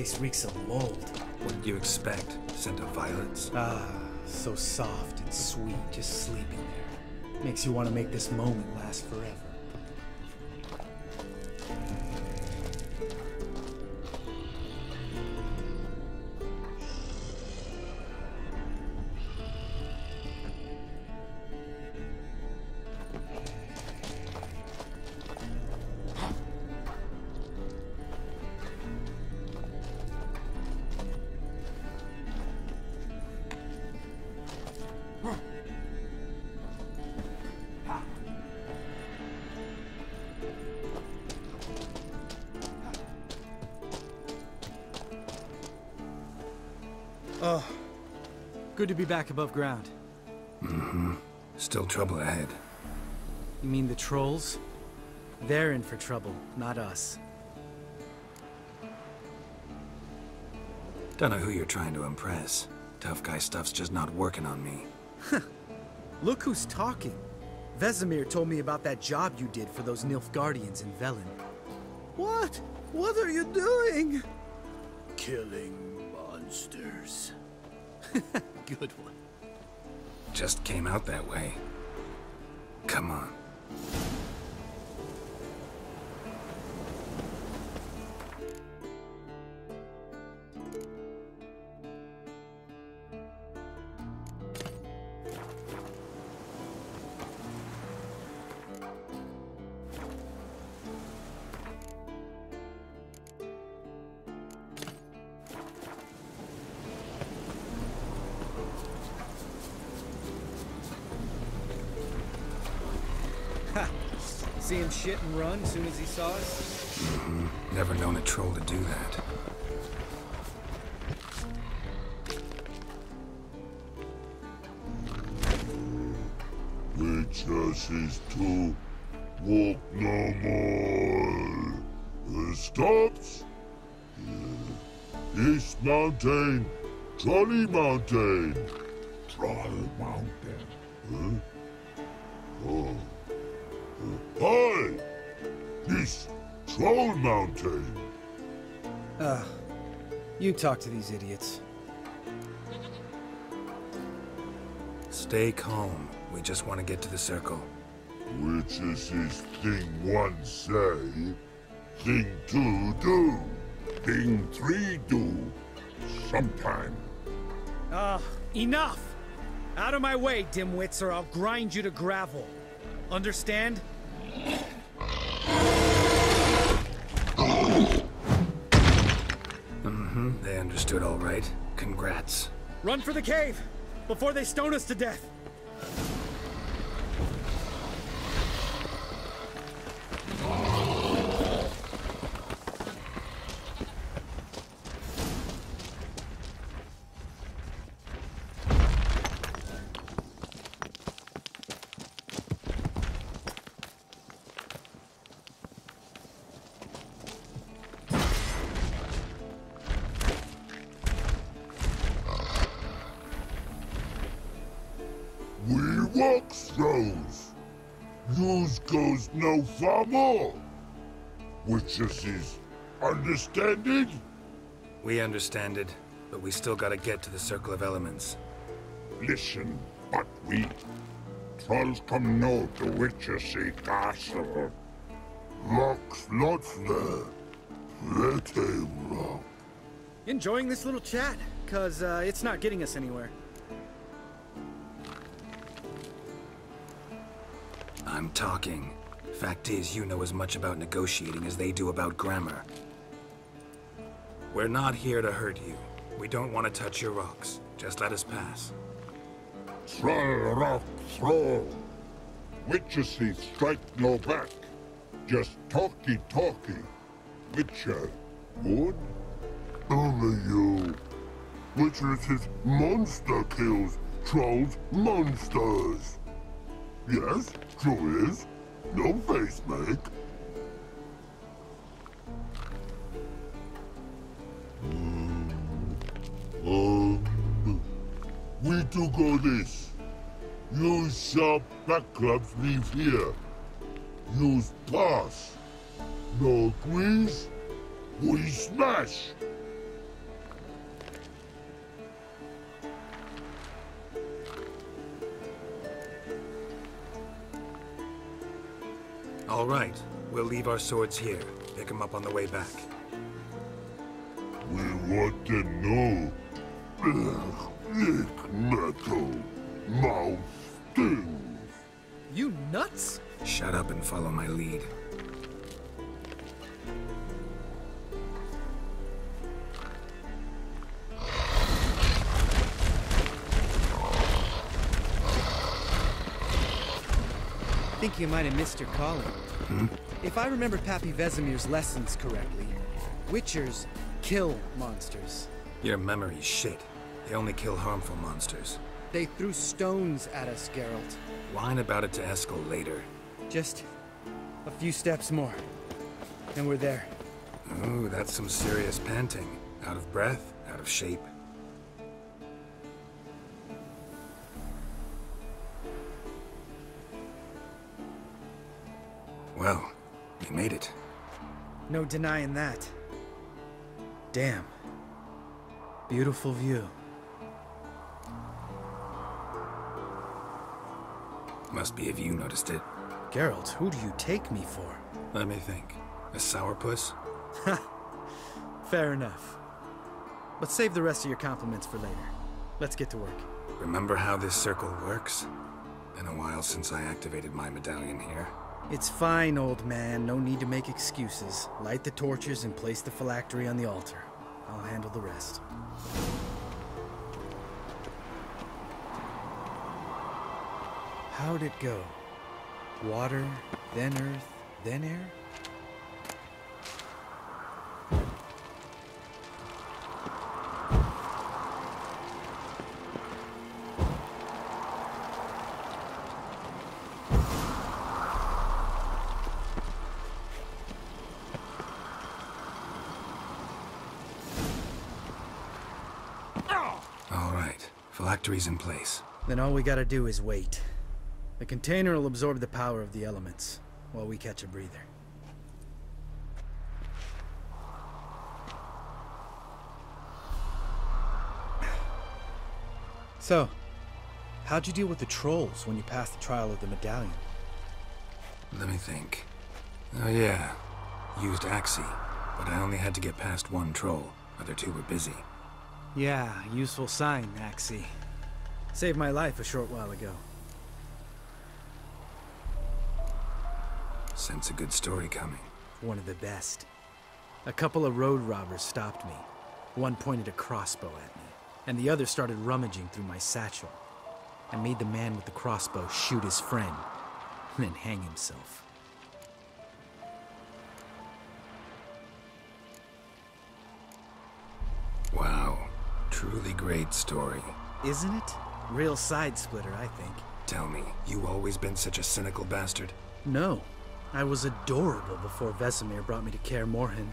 place reeks of mold. What did you expect? Scent of violets? Ah, so soft and sweet just sleeping there. Makes you want to make this moment last forever. Oh, good to be back above ground. Mm-hmm. Still trouble ahead. You mean the trolls? They're in for trouble, not us. Don't know who you're trying to impress. Tough guy stuff's just not working on me. Look who's talking. Vesemir told me about that job you did for those Nilfgaardians in Velen. What? What are you doing? Killing monsters. Good one. Just came out that way. Come on. See him shit and run as soon as he saw us? Mm-hmm. Never known a troll to do that. Witches is to walk no more. Stops? East Mountain, Trolley Mountain. Troll Mountain. Huh? Oh. Hi! This Troll Mountain. You talk to these idiots. Stay calm. We just want to get to the circle. Witches is thing one say, thing two do, thing three do, sometime. Enough! Out of my way, dimwits, or I'll grind you to gravel. Understand? Mm-hmm. They understood all right. Congrats. Run for the cave! Before they stone us to death! We walk throws. Yous goes no far more. Witches is understanding? We understand it, but we still gotta get to the Circle of Elements. Listen, but we trolls come no to Witches castle. Locks lots there. Pretty rock. Enjoying this little chat? Cause, it's not getting us anywhere. I'm talking. Fact is, you know as much about negotiating as they do about grammar. We're not here to hurt you. We don't want to touch your rocks. Just let us pass. Troll rock throw. Witches strike no back. Just talky. Witcher, good? Only you. Witches is monster kills. Trolls monsters. Yes, true is. No face make. We do go this. Use sharp back clubs leave here. Use pass. No agrees, we smash. All right. We'll leave our swords here. Pick them up on the way back. We want to know. Thick metal. Mouth stings. You nuts? Shut up and follow my lead. I think you might have missed your calling. If I remember Pappy Vesemir's lessons correctly, Witchers kill monsters. Your memory's shit. They only kill harmful monsters. They threw stones at us, Geralt. Whine about it to Eskel later. Just a few steps more, and we're there. Ooh, that's some serious panting. Out of breath, out of shape. Well, we made it. No denying that. Damn. Beautiful view. Must be if you noticed it. Geralt, who do you take me for? Let me think. A sourpuss? Fair enough. But save the rest of your compliments for later. Let's get to work. Remember how this circle works? Been a while since I activated my medallion here. It's fine, old man. No need to make excuses. Light the torches and place the phylactery on the altar. I'll handle the rest. How'd it go? Water, then earth, then air? All right, phylactery's in place. Then all we gotta do is wait. The container will absorb the power of the elements, while we catch a breather. So, how'd you deal with the trolls when you passed the trial of the medallion? Let me think. Oh yeah, used Axie, but I only had to get past one troll. Other two were busy. Yeah, useful sign, Axie. Saved my life a short while ago. Sense a good story coming. One of the best. A couple of road robbers stopped me. One pointed a crossbow at me, and the other started rummaging through my satchel. I made the man with the crossbow shoot his friend, and then hang himself. Wow, truly great story. Isn't it? Real side splitter, I think. Tell me, you always been such a cynical bastard? No, I was adorable before Vesemir brought me to Kaer Morhen.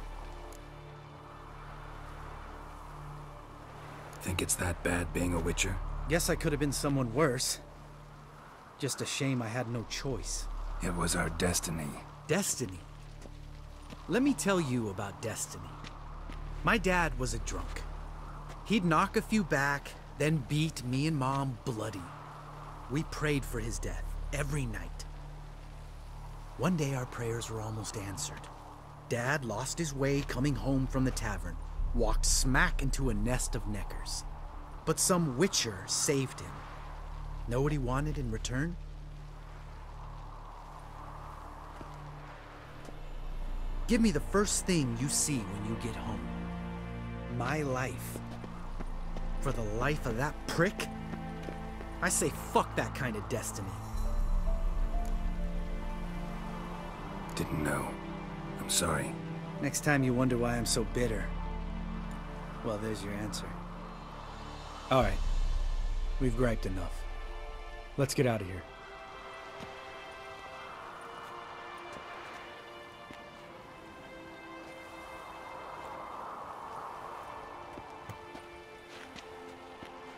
Think it's that bad being a Witcher? Guess I could have been someone worse. Just a shame I had no choice. It was our destiny. Destiny? Let me tell you about destiny. My dad was a drunk. He'd knock a few back, then beat me and Mom bloody. We prayed for his death every night. One day our prayers were almost answered. Dad lost his way coming home from the tavern, walked smack into a nest of neckers. But some Witcher saved him. Know what he wanted in return? Give me the first thing you see when you get home. My life. For the life of that prick? I say fuck that kind of destiny. Didn't know. I'm sorry. Next time you wonder why I'm so bitter, well, there's your answer. All right. We've griped enough. Let's get out of here.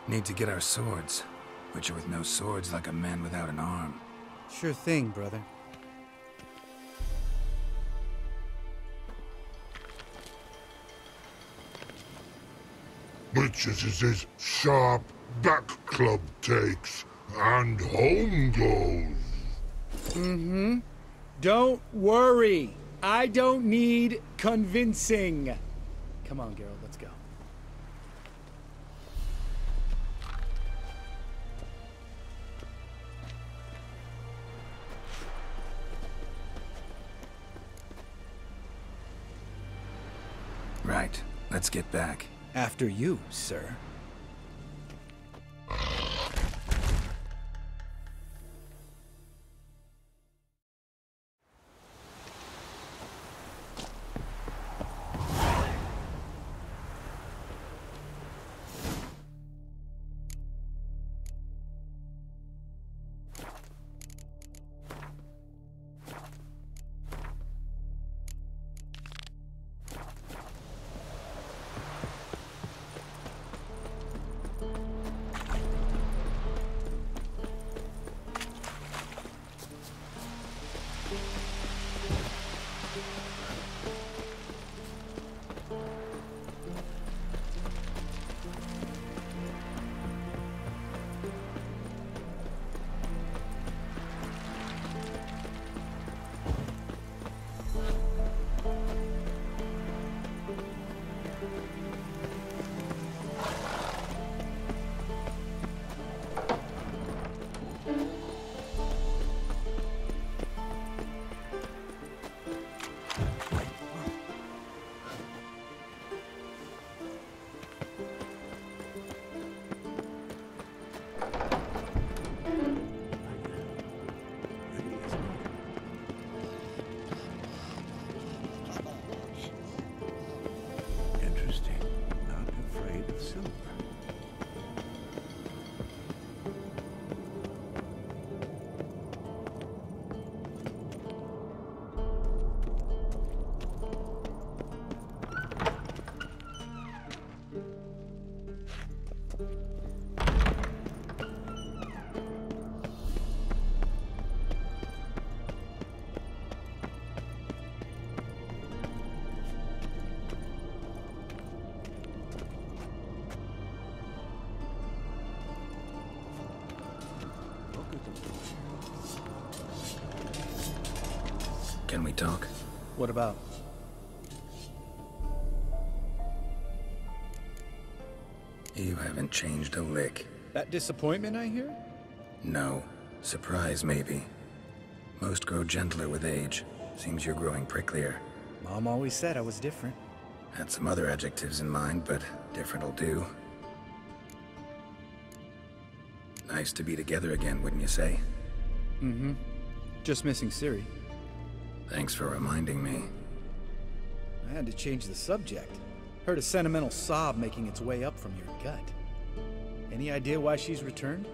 Need to get our swords. Witcher with no swords like a man without an arm. Sure thing, brother. Witches is his sharp back club takes, and home goes. Mm-hmm. Don't worry. I don't need convincing. Come on, Geralt, let's go. Right. Let's get back. After you, sir. Interesting. Not afraid of silver. Can we talk? What about? You haven't changed a lick. That disappointment I hear? No. Surprise, maybe. Most grow gentler with age. Seems you're growing pricklier. Mom always said I was different. Had some other adjectives in mind, but different'll do. Nice to be together again, wouldn't you say? Mm-hmm. Just missing Ciri. Thanks for reminding me. I had to change the subject. Heard a sentimental sob making its way up from your gut. Any idea why she's returned?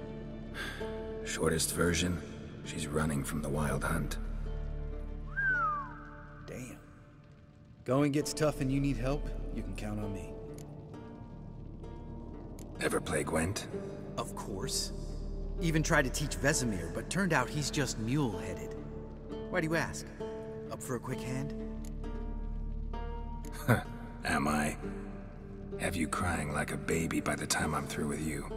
Shortest version, she's running from the wild hunt. Damn. Going gets tough and you need help, you can count on me. Ever play Gwent? Of course. Even tried to teach Vesemir, but turned out he's just mule-headed. Why do you ask? Up for a quick hand? Am I? Have you crying like a baby by the time I'm through with you?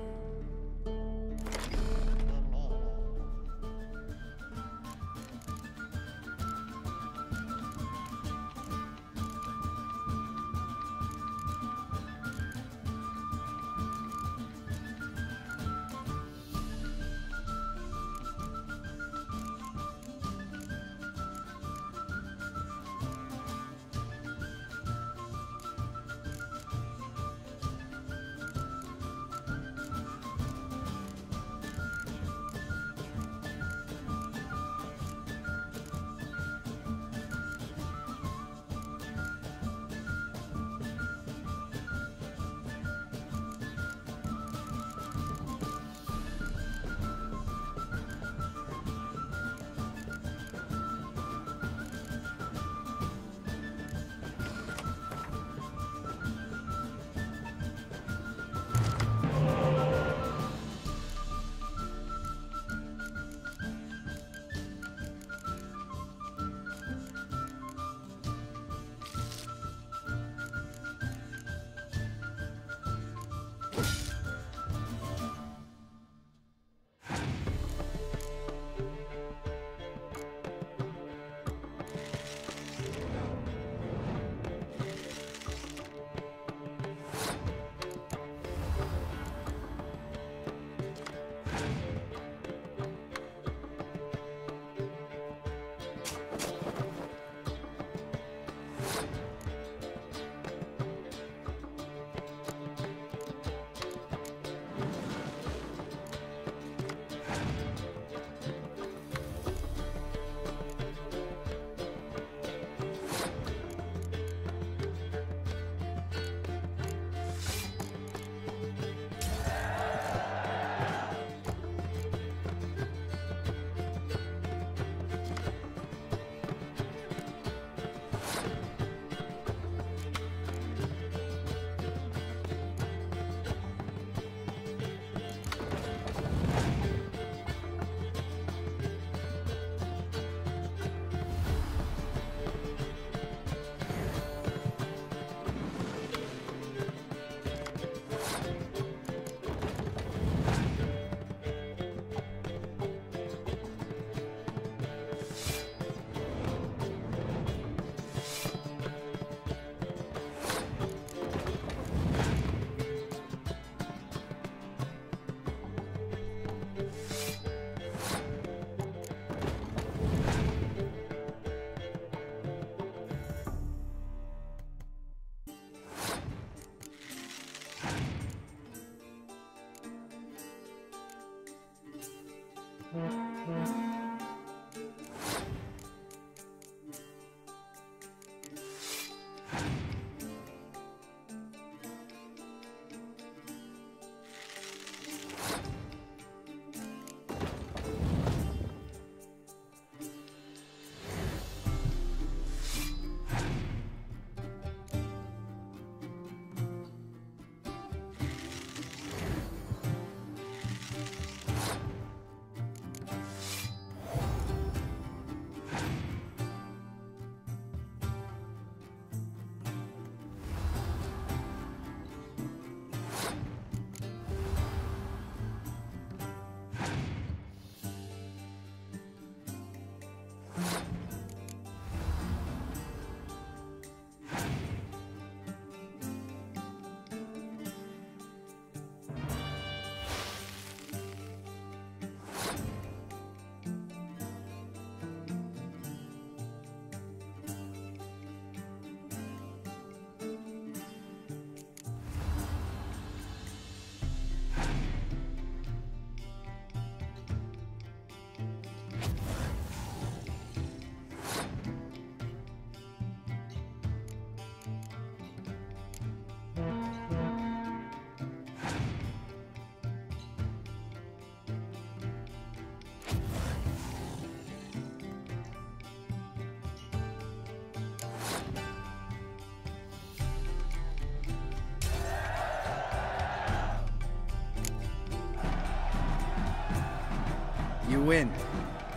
win.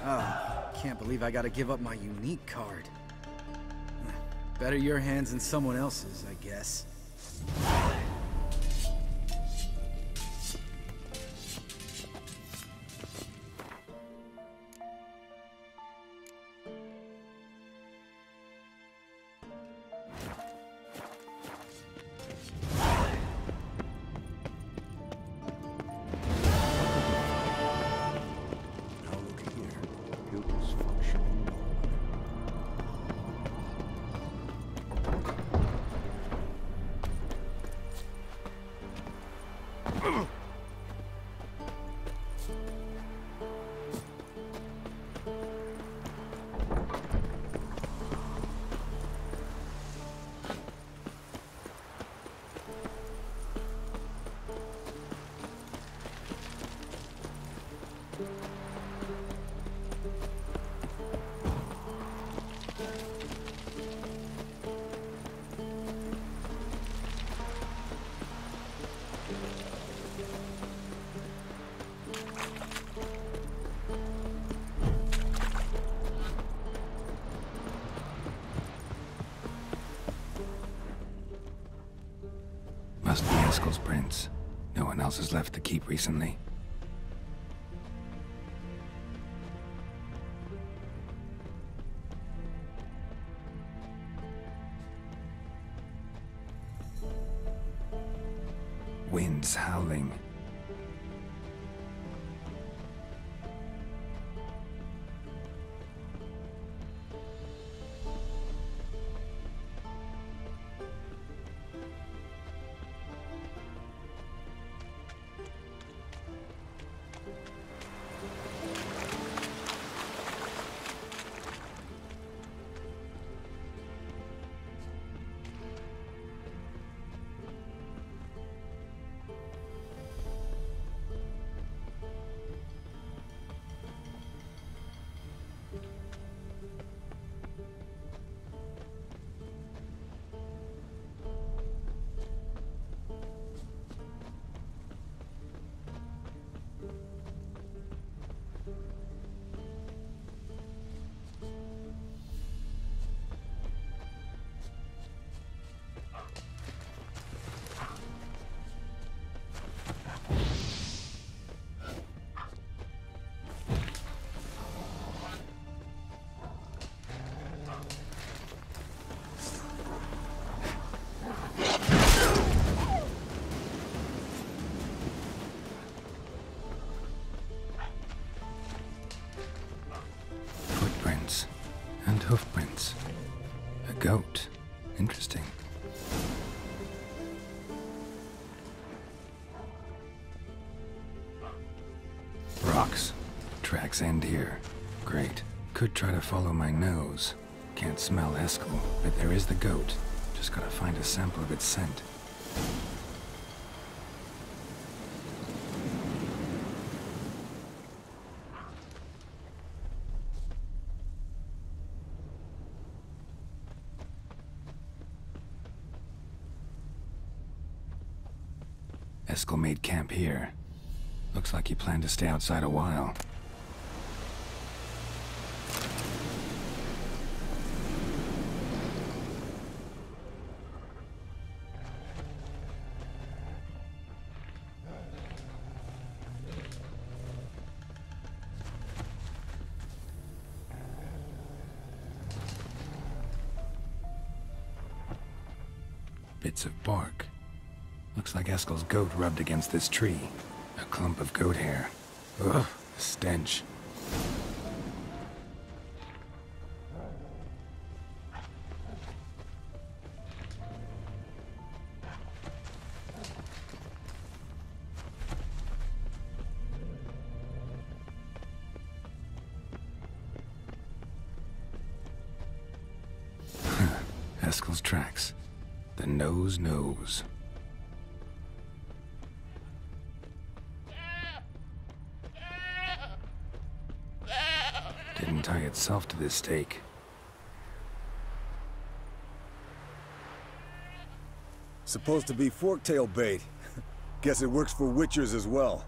Oh, can't believe I gotta give up my unique card. Better your hands than someone else's, I guess. Now look here. Pupils functioning normally. Must be Eskel's prints. No one else has left the keep recently. Winds howling. Footprints and hoofprints. A goat. Interesting. Rocks. Tracks end here. Great. Could try to follow my nose. Can't smell Eskel, but there is the goat. Just gotta find a sample of its scent. Eskel made camp here. Looks like he planned to stay outside a while. Bits of bark. Looks like Eskel's goat rubbed against this tree. A clump of goat hair. Ugh, stench. Eskel's tracks. The nose knows. Didn't tie itself to this stake. Supposed to be forktail bait. Guess it works for witchers as well.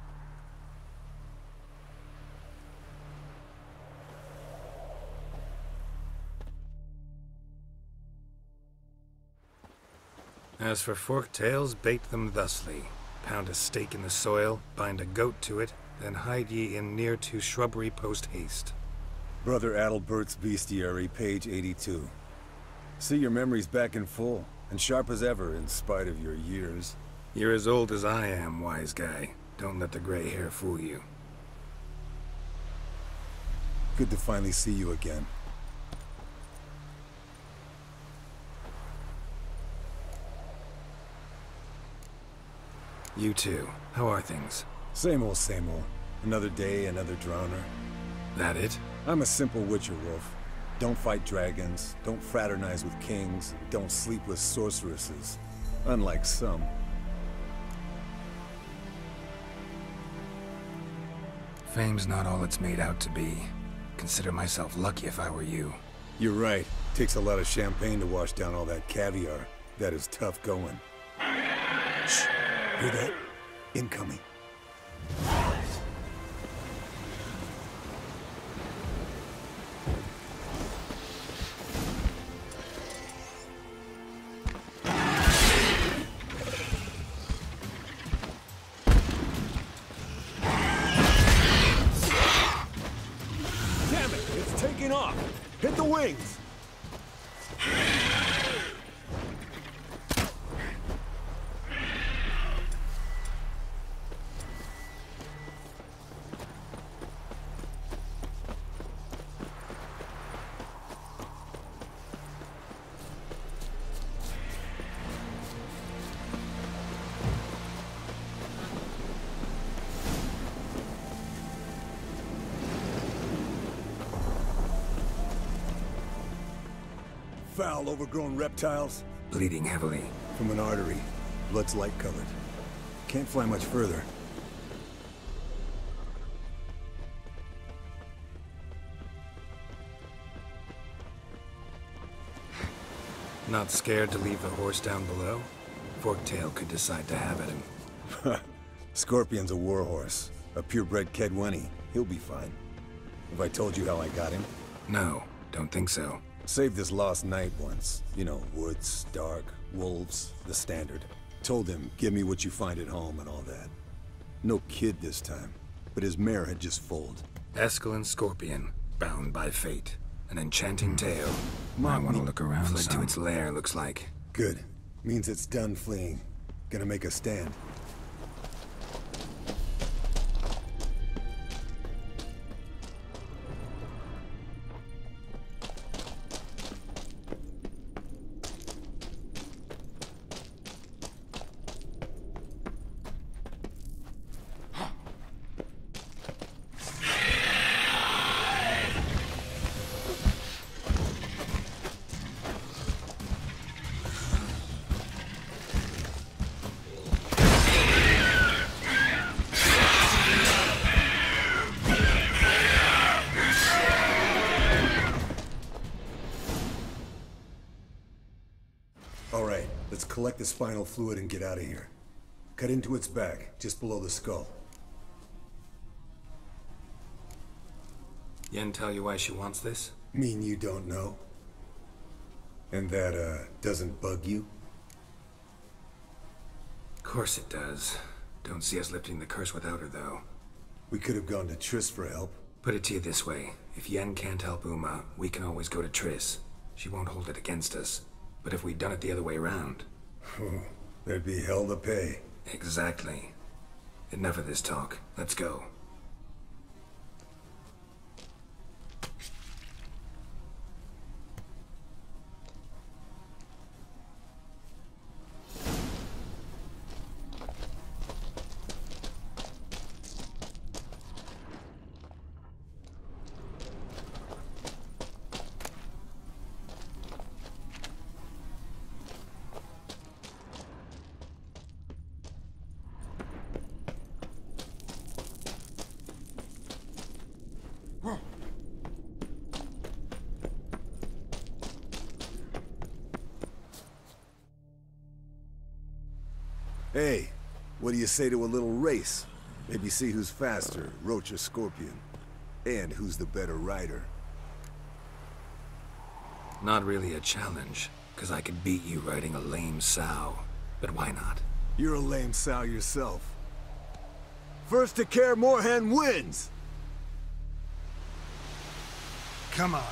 As for forked tails, bait them thusly. Pound a stake in the soil, bind a goat to it, then hide ye in near to shrubbery post haste. Brother Adalbert's Bestiary, page 82. See, your memory's back in full, and sharp as ever in spite of your years. You're as old as I am, wise guy. Don't let the gray hair fool you. Good to finally see you again. You too. How are things? Same old, same old. Another day, another drowner. That it? I'm a simple witcher wolf. Don't fight dragons, don't fraternize with kings, don't sleep with sorceresses. Unlike some. Fame's not all it's made out to be. Consider myself lucky if I were you. You're right. Takes a lot of champagne to wash down all that caviar. That is tough going. Shh. Hear that? Incoming. Damn it! It's taking off! Hit the wings! Foul, overgrown reptiles. Bleeding heavily. From an artery. Blood's light colored. Can't fly much further. Not scared to leave the horse down below? Forktail could decide to have at him. Scorpion's a warhorse. A purebred Kedwenny. He'll be fine. Have I told you how I got him? No, don't think so. Saved this lost knight once. You know, woods, dark, wolves, the standard. Told him, give me what you find at home and all that. No kid this time, but his mare had just foaled. Escalin Scorpion, bound by fate. An enchanting tale. Mom, I want to look around. Fled to some. its lair, looks like. Good. Means it's done fleeing. Gonna make a stand. Alright, let's collect the spinal fluid and get out of here. Cut into its back, just below the skull. Yen tell you why she wants this? Mean you don't know? And that, doesn't bug you? Course it does. Don't see us lifting the curse without her, though. We could have gone to Triss for help. Put it to you this way. If Yen can't help Uma, we can always go to Triss. She won't hold it against us. But if we'd done it the other way around... There'd be hell to pay. Exactly. Enough of this talk. Let's go. Hey, what do you say to a little race? Maybe see who's faster, Roach or Scorpion. And who's the better rider. Not really a challenge, because I could beat you riding a lame sow. But why not? You're a lame sow yourself. First to Kaer Morhen wins! Come on.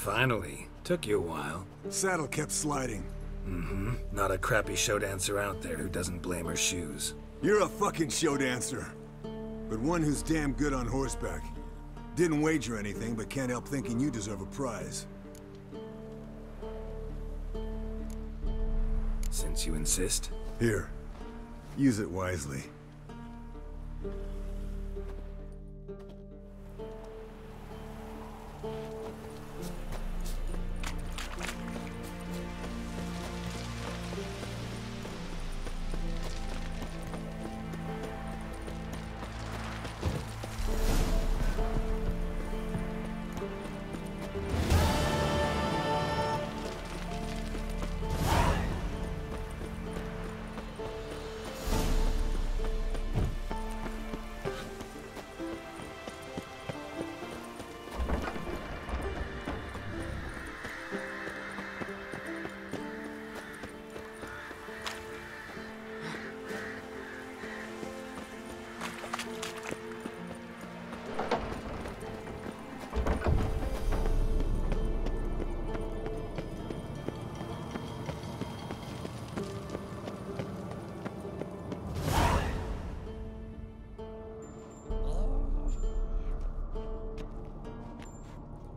Finally. Took you a while. Saddle kept sliding. Mm-hmm. Not a crappy show dancer out there who doesn't blame her shoes. You're a fucking show dancer. But one who's damn good on horseback. Didn't wager anything, but can't help thinking you deserve a prize. Since you insist. Here. Use it wisely.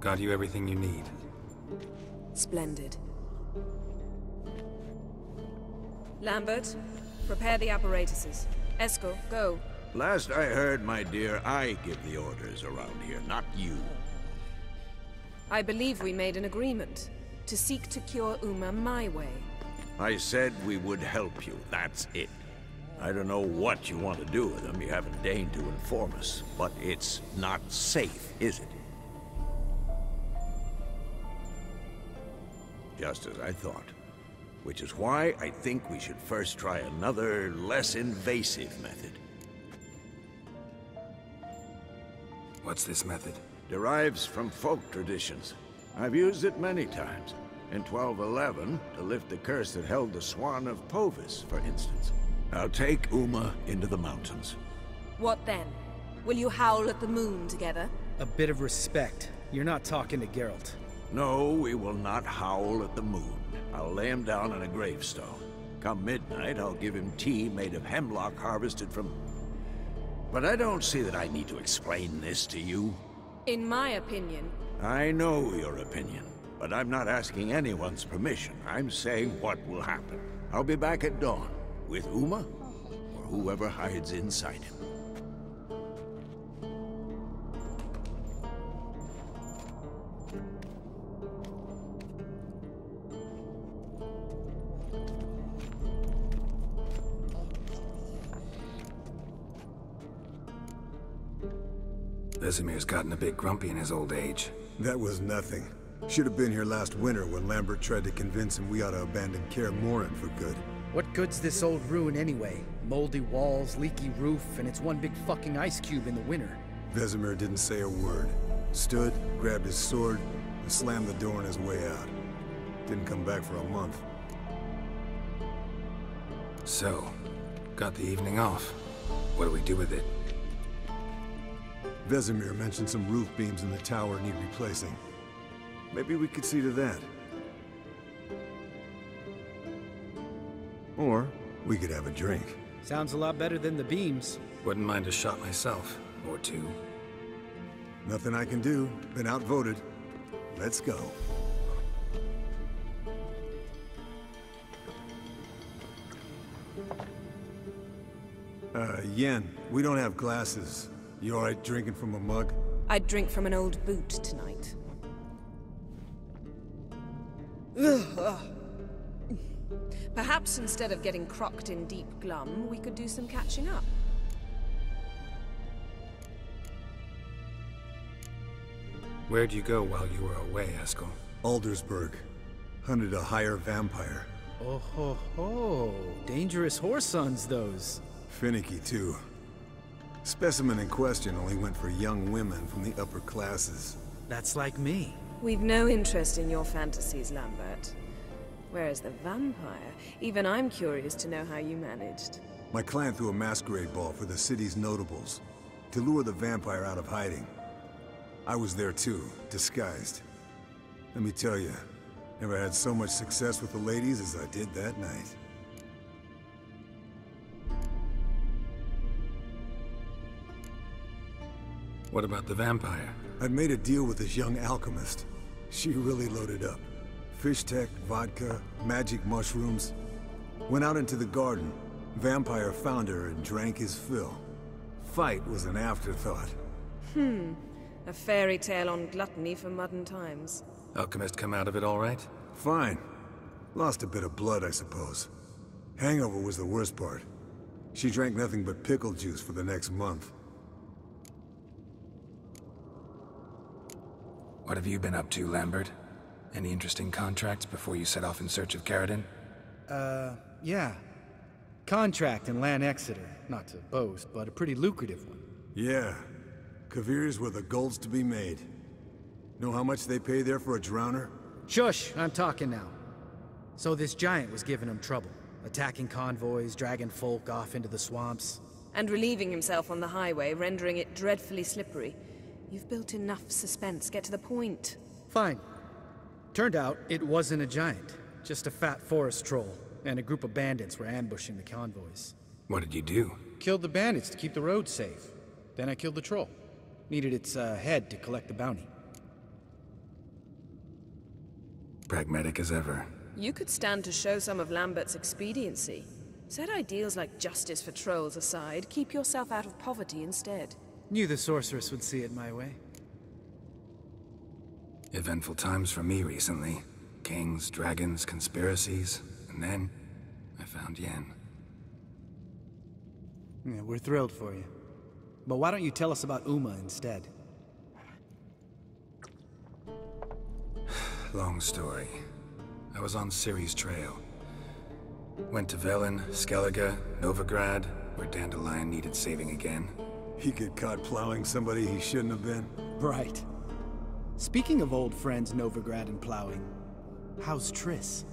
Got you everything you need. Splendid. Lambert, prepare the apparatuses. Esco, go. Last I heard, my dear, I give the orders around here, not you. I believe we made an agreement to seek to cure Uma my way. I said we would help you, that's it. I don't know what you want to do with them, you haven't deigned to inform us, but it's not safe, is it? Just as I thought. Which is why I think we should first try another, less invasive method. What's this method? Derives from folk traditions. I've used it many times. In 1211, to lift the curse that held the Swan of Povis, for instance. I'll take Uma into the mountains. What then? Will you howl at the moon together? A bit of respect. You're not talking to Geralt. No, we will not howl at the moon. I'll lay him down in a gravestone. Come midnight, I'll give him tea made of hemlock harvested from... But I don't see that I need to explain this to you. In my opinion... I know your opinion, but I'm not asking anyone's permission. I'm saying what will happen. I'll be back at dawn, with Uma, or whoever hides inside him. Vesemir's gotten a bit grumpy in his old age. That was nothing. Should have been here last winter when Lambert tried to convince him we ought to abandon Kaer Morhen for good. What good's this old ruin anyway? Moldy walls, leaky roof, and it's one big fucking ice cube in the winter. Vesemir didn't say a word. Stood, grabbed his sword, and slammed the door on his way out. Didn't come back for a month. So, got the evening off. What do we do with it? Vesemir mentioned some roof beams in the tower need replacing. Maybe we could see to that. Or we could have a drink. Sounds a lot better than the beams. Wouldn't mind a shot myself, or two. Nothing I can do. Been outvoted. Let's go. Yen, we don't have glasses. You alright drinking from a mug? I'd drink from an old boot tonight. Perhaps instead of getting crocked in deep glum, we could do some catching up. Where'd you go while you were away, Eskel? Aldersburg. Hunted a higher vampire. Oh ho ho. Dangerous whoresons, those. Finicky, too. Specimen in question only went for young women from the upper classes. That's like me. We've no interest in your fantasies, Lambert. Whereas the vampire, even I'm curious to know how you managed. My client threw a masquerade ball for the city's notables, to lure the vampire out of hiding. I was there too, disguised. Let me tell you, never had so much success with the ladies as I did that night. What about the vampire? I'd made a deal with this young alchemist. She really loaded up. Fish tech, vodka, magic mushrooms. Went out into the garden. Vampire found her and drank his fill. Fight was an afterthought. A fairy tale on gluttony for modern times. Alchemist come out of it all right? Fine. Lost a bit of blood, I suppose. Hangover was the worst part. She drank nothing but pickle juice for the next month. What have you been up to, Lambert? Any interesting contracts before you set off in search of Caridin? Yeah. Contract in Lan Exeter. Not to boast, but a pretty lucrative one. Yeah. Kavir's were the gold's to be made. Know how much they pay there for a drowner? Shush, I'm talking now. So this giant was giving him trouble. Attacking convoys, dragging folk off into the swamps. And relieving himself on the highway, rendering it dreadfully slippery. You've built enough suspense. Get to the point. Fine. Turned out it wasn't a giant. Just a fat forest troll. And a group of bandits were ambushing the convoys. What did you do? Killed the bandits to keep the road safe. Then I killed the troll. Needed its head to collect the bounty. Pragmatic as ever. You could stand to show some of Lambert's expediency. Set ideals like justice for trolls aside, keep yourself out of poverty instead. Knew the sorceress would see it my way. Eventful times for me recently. Kings, dragons, conspiracies. And then, I found Yen. Yeah, we're thrilled for you. But why don't you tell us about Uma instead? Long story. I was on Ciri's trail. Went to Velen, Skellige, Novigrad, where Dandelion needed saving again. He get caught plowing somebody he shouldn't have been. Right. Speaking of old friends Novigrad and plowing, how's Triss?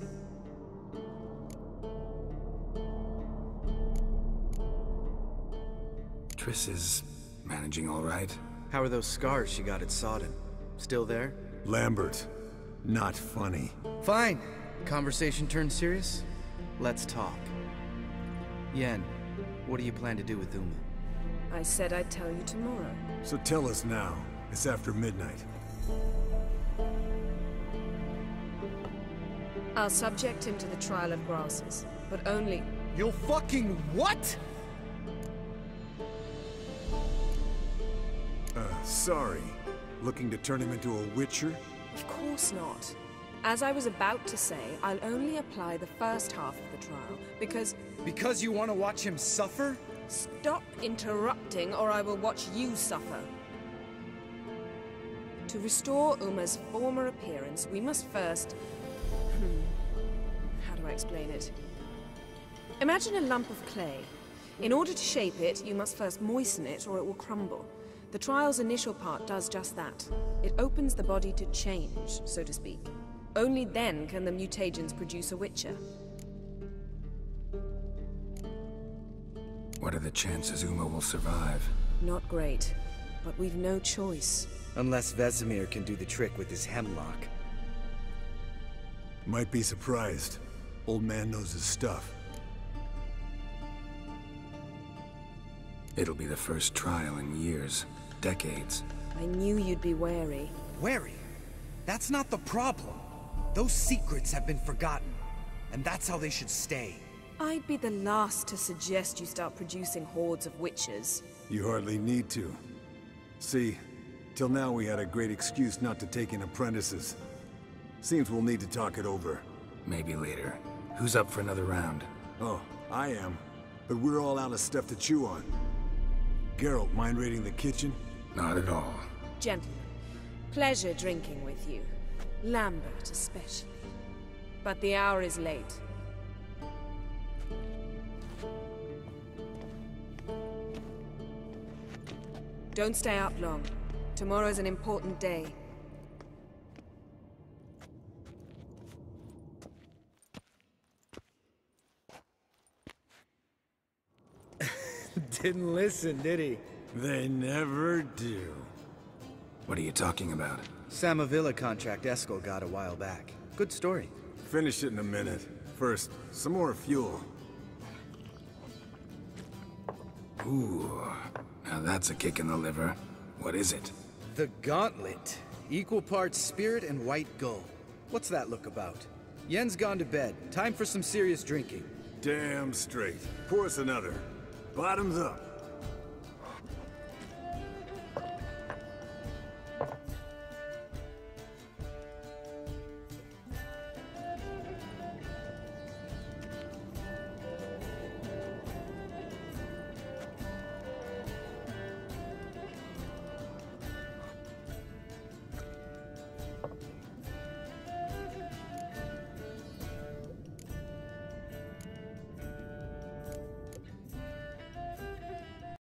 Triss is managing all right. How are those scars she got at Sodden? Still there? Lambert. Not funny. Fine. Conversation turned serious? Let's talk. Yen, what do you plan to do with Uma? I said I'd tell you tomorrow. So tell us now. It's after midnight. I'll subject him to the trial of grasses, but only... You'll fucking what? Sorry. Looking to turn him into a witcher? Of course not. As I was about to say, I'll only apply the first half of the trial, because... Because you want to watch him suffer? Stop interrupting, or I will watch you suffer. To restore Uma's former appearance, we must first... How do I explain it? Imagine a lump of clay. In order to shape it, you must first moisten it or it will crumble. The trial's initial part does just that. It opens the body to change, so to speak. Only then can the mutagens produce a Witcher. What are the chances Uma will survive? Not great, but we've no choice. Unless Vesemir can do the trick with his hemlock. Might be surprised. Old man knows his stuff. It'll be the first trial in years, decades. I knew you'd be wary. Wary? That's not the problem. Those secrets have been forgotten, and that's how they should stay. I'd be the last to suggest you start producing hordes of witches. You hardly need to. See, till now we had a great excuse not to take in apprentices. Seems we'll need to talk it over. Maybe later. Who's up for another round? Oh, I am. But we're all out of stuff to chew on. Geralt, mind raiding the kitchen? Not at all. Gentlemen, pleasure drinking with you. Lambert especially. But the hour is late. Don't stay up long. Tomorrow's an important day. Didn't listen, did he? They never do. What are you talking about? Samavilla contract Eskel got a while back. Good story. Finish it in a minute. First, some more fuel. Ooh, now that's a kick in the liver. What is it? The Gauntlet. Equal parts spirit and white gull. What's that look about? Yen's gone to bed. Time for some serious drinking. Damn straight. Pour us another. Bottoms up.